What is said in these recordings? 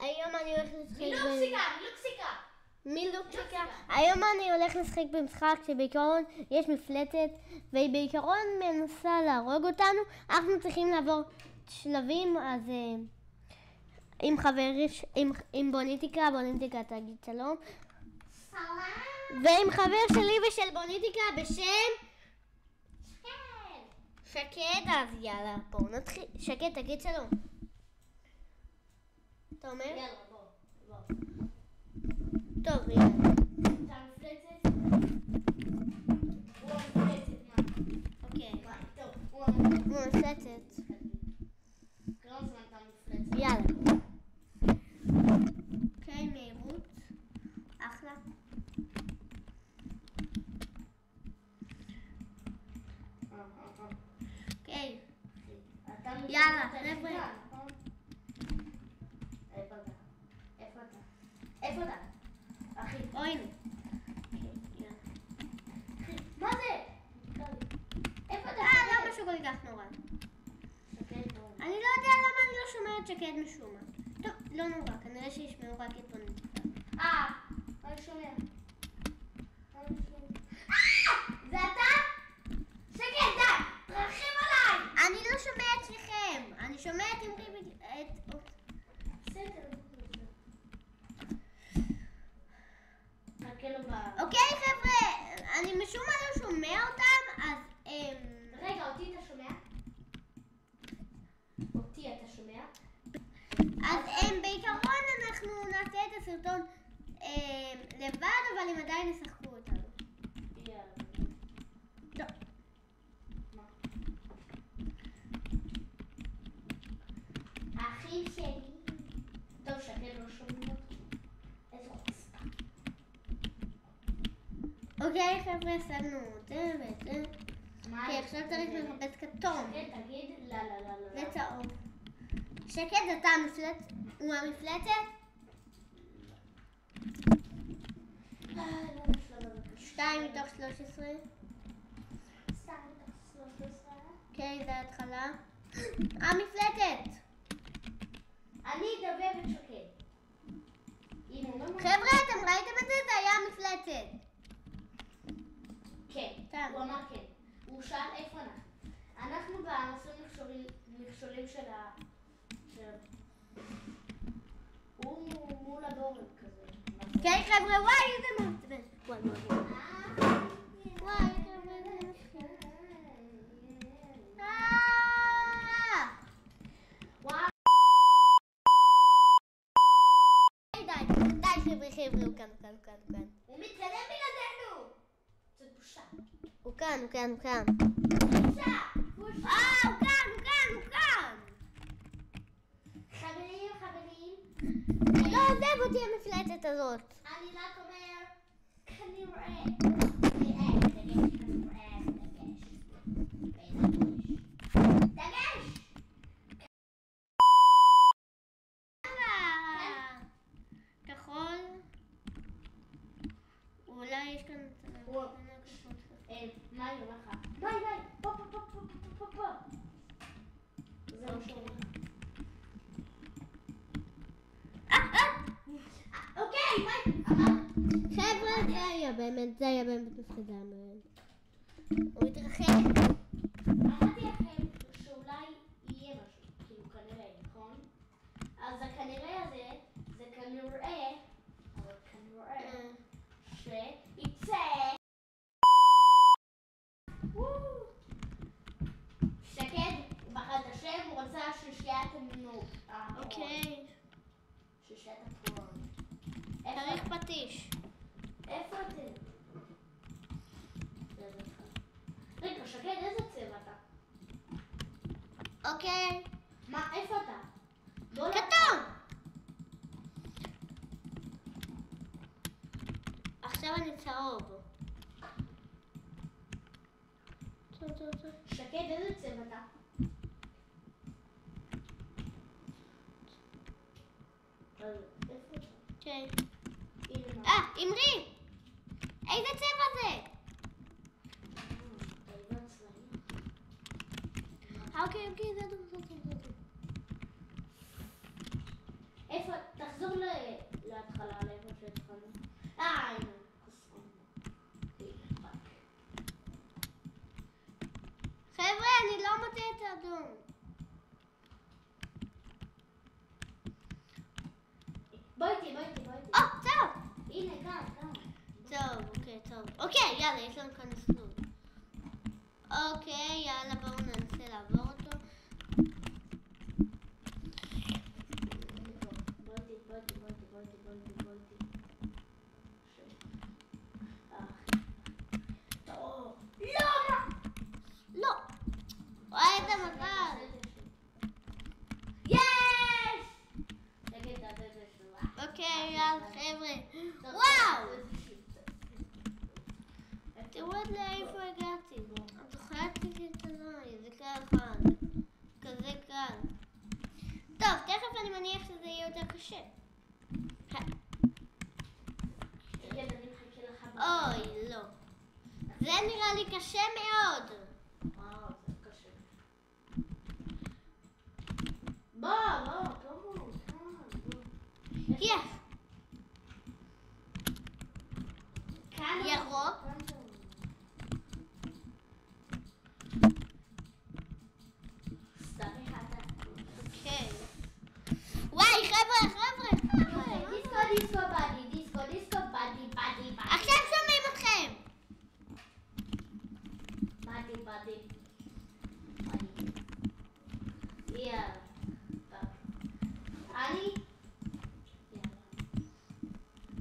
היום אני הולך לשחק... מילוקסיקה. היום אני הולך לשחק במשחק שבעיקרון יש מפלצת, והיא בעיקרון מנסה להרוג אותנו. אנחנו צריכים לעבור שלבים, אז עם בוניטיקה תגיד שלום. ועם חבר שלי ושל בוניטיקה בשם שקד, אז יאללה, בואו נתחיל. שקד, תגיד שלום. אתה אומר? יאללה, בוא. טוב, יאללה. אתה מפלצת? הוא המפלצת, מה? אוקיי. טוב, הוא מפלצת. כמה זמן אתה מפלצת? יאללה. אוקיי, מהירות. אחלה. אוקיי. יאללה, חבר'ה. איפה אתה? אחי, אוי. מה זה? איפה אתה? לא משהו כל כך נורא. אני לא יודע למה אני לא שומעת שקד משום מה. טוב, לא נורא, כנראה שישמעו רק את בוניטיקה. אני שומע. זה אתה? שקד, די! תרחם עליי! אני לא שומע את שניכם. אני שומע את אמרי בסדר. חכה לו ב... אוקיי חבר'ה, אני משום מה לא שומע אותם, אז רגע, אותי אתה שומע? אותי אתה שומע? אז בעיקרון אנחנו נעשה את הסרטון לבד, אבל הם עדיין ישחקו אותנו. יאללה. טוב. מה? האחים שלי. טוב, שקד לא שומעים אותי. איזה חוצפה. אוקיי חבר'ה, שמנו את זה ואת זה. מה? אוקיי, עכשיו צריך לחפש כתום. שקד, תגיד לא. וצהוב. שקד, אתה המפלצת? הוא המפלצת? 2 מתוך 13. 2 מתוך 13. אוקיי, זה ההתחלה. המפלצת! אני אדבר את שקד. חבר'ה, אתם ראיתם את זה? זה היה המפלצת. כן, הוא אמר כן. הוא שאל איפה אנחנו. אנחנו במסלול מכשולים של ה... הוא מול הבורג כזה. כן חבר'ה, וואי, איזה מעצבן. וואי, חבר'ה, זה מפחיד. וואי. די חבר'ה, הוא כאן. הוא מתקדם בלעדינו. זאת בושה. הוא כאן. בושה. הוא כאן. חברים. לא עוזב אותי המפלצת הזאת. אני רק אומר, כנראה. דגש. כחול. אולי יש כאן... מה היא אומר לך? ביי, פה. זה לא שומע. אוקיי, ביי. חבר'ה, זה היה באמת מפחיד מאוד. הוא התרחק. אמרתי לכם שאולי יהיה משהו, כאילו כנראה, נכון? אז הכנראה הזה, זה כנראה, שיצא שקד בחר את השם, הוא רצה ששיית המנור. אוקיי. ששיית הפרון. צריך פטיש. איפה אתם? רגע, שקד, איזה צבע אתה? אוקיי. מה, איפה אתה? כתום! עכשיו אני צהוב. שקד, איזה צבע אתה? איפה אתה? כן. הנה. אמרי! איזה צבע זה? אוקיי, זה טוב. איפה? תחזור נחזור להתחלה, לאיפה שהתחלנו. הנה. חבר'ה, אני לא מוצא את האדום. בואי איתי. טוב. הנה, כאן. טוב. אוקיי, יאללה, יש לנו כאן מסלול. אוקיי, יאללה, בואו ננסה לעבור אותו. לא! וואי, איזה מזל. אוקיי, יאללה, חבר'ה. וואו! תראו עד לאיפה הגעתי. את זוכרת לי את הזוי, זה ככה. כזה קל. טוב, תכף אני מניח שזה יהיה יותר קשה. אוי, לא. זה נראה לי קשה מאוד. וואו, זה קשה. בוא, יש. ירוק. אוקיי. וואי, חבר'ה. דיסקו, באדי. עכשיו שומעים אתכם. באדי. יאללה. אני?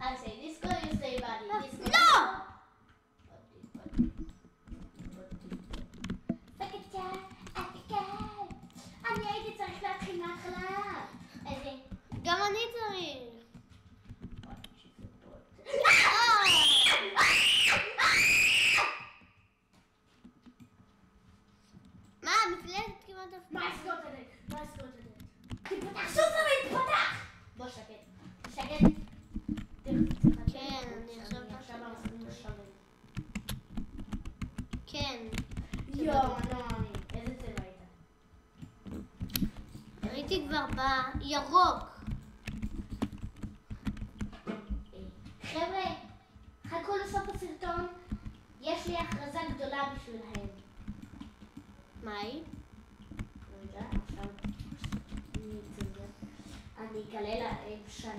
I say disco, you say body. Disco. לא! אני הייתי צריך להתחיל מההתחלה. איזה... גם אני צריך. מה, המפלצת כמעט אף מה הסקוט הזה? תפתח, שוב תפתח! בוא שקט. כן, אני עכשיו עכשיו. כן. יואו, איזה צבע היית? הייתי כבר בירוק. חבר'ה, חכו לסוף הסרטון, יש לי הכרזה גדולה בשבילהם. מה היא? רגע, עכשיו אני אגלה להם שנה.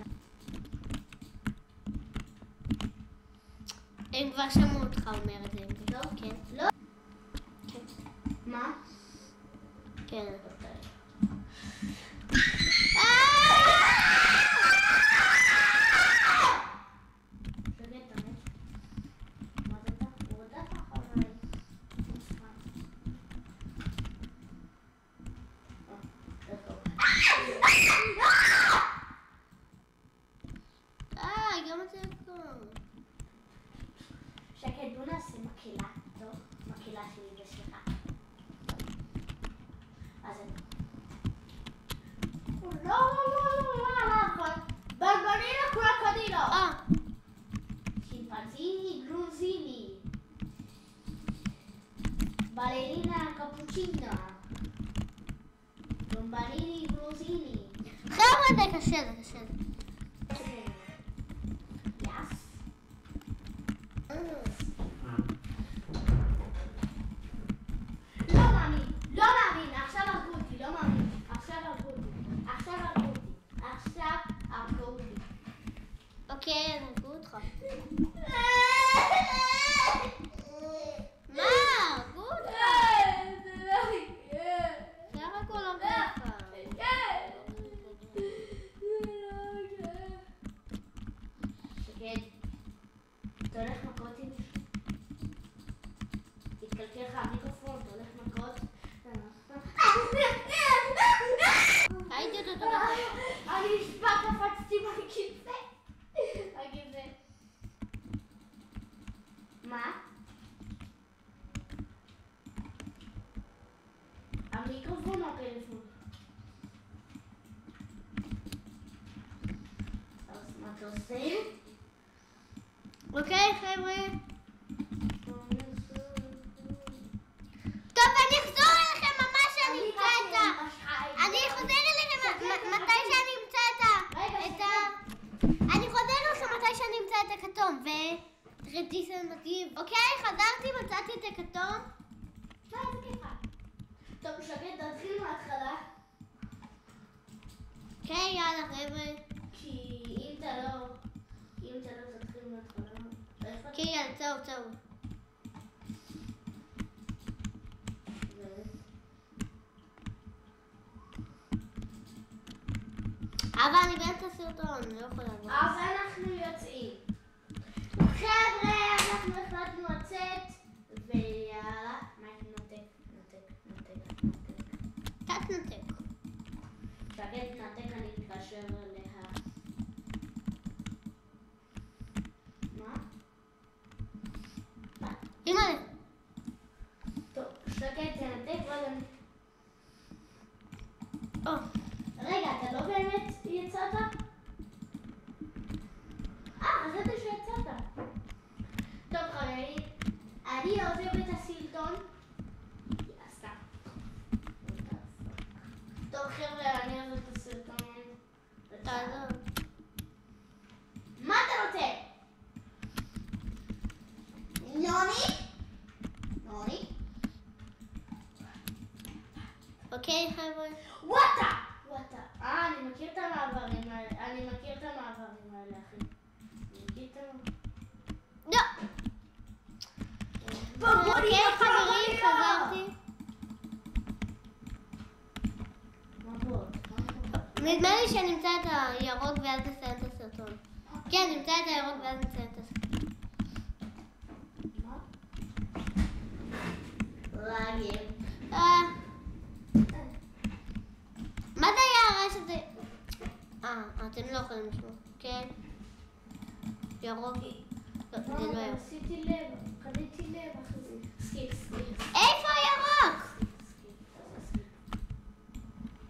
הם כבר שמעו אותך אומר את זה. לא? כן. לא? כן. מה? כן. גם את זה הכל. שקט, בוא נעשה מקהלה, טוב? מקהלה שלי ושלך. אז אני... לא, ברברינה קרוקודיילו. שימפנזיני גרוזיני. בלרינה קפוצ'ינה. ברבריני גרוזיני. חבר'ה, זה קשה. לא מאמין, עכשיו הרגו אותי, עכשיו הרגו אותי. אוקיי, הרגו אותך. מה? הרגו אותך. זה הרגו אותך. שקד, אתה הולך מכות עם מישהו? תתקלקל לך המיקרופון, אתה הולך מכות? הייתי אותו אני נשבע, קפצתי מהכיסא. מה? המיקרופון או הפלאפון? אז מה אתה עושה? אוקיי, חבר'ה. טוב, אני אחזור אליכם ממש שאני אמצא את ה... אני חוזר אליכם מתי שאני אמצא את ה... ורדיסון מגיב. אוקיי, חזרתי, מצאתי את הכתום. מה, איזה כיפה. טוב, שקט, תתחיל מההתחלה. אוקיי, יאללה, חבר'ה. כי אם אתה לא תתחיל מההתחלה. אוקיי, יאללה, צאו. אבל אני באמצע הסרטון, אני לא יכולה לעבור. אז אנחנו יוצאים. חבר'ה, אנחנו החלטנו לצאת, ויאללה, מייק נתק. תתנתק. שקט נתק, אני אתקשר אליה. מה? אמא, טוב, שקט תנתק, ואז אני... רגע, אתה לא באמת יצאת? חשבתי שיצאת. טוב חברים, אני עוזב את הסרטון. סתם. טוב חבר'ה, אני עוזב את הסרטון. תעזוב. מה אתה רוצה? נוני? אוקיי, חבר'ה. וואטה! אני מכיר את המעברים האלה, אחי. לא. אוקיי, חברים, חזרתי. נדמה לי שנמצא את הירוק ואז נסיים את הסרטון. כן, נמצא את הירוק ואז נסיים את הסרטון. מה זה היה הרעש הזה? אתם לא יכולים לשמוע, כן? ירוק. לא, זה לא ירוק. עשיתי לב, קניתי לב אחרי זה. סקיפ. איפה הירוק?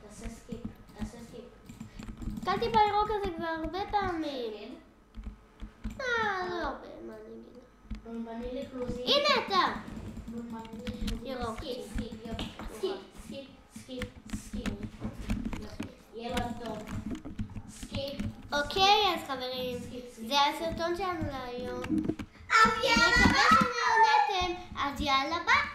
תעשה סקיפ. קלתי בירוק הזה כבר הרבה פעמים. לא הרבה, מה אני אגיד? בונבני לקלוזים. הנה אתה! ירוק. סקיפ. ילד טוב. סקיפ. אוקיי, אז חברים, זה הסרטון שלנו להיום. אז יאללה, אני מקווה שנהנתם, אז יאללה ביי!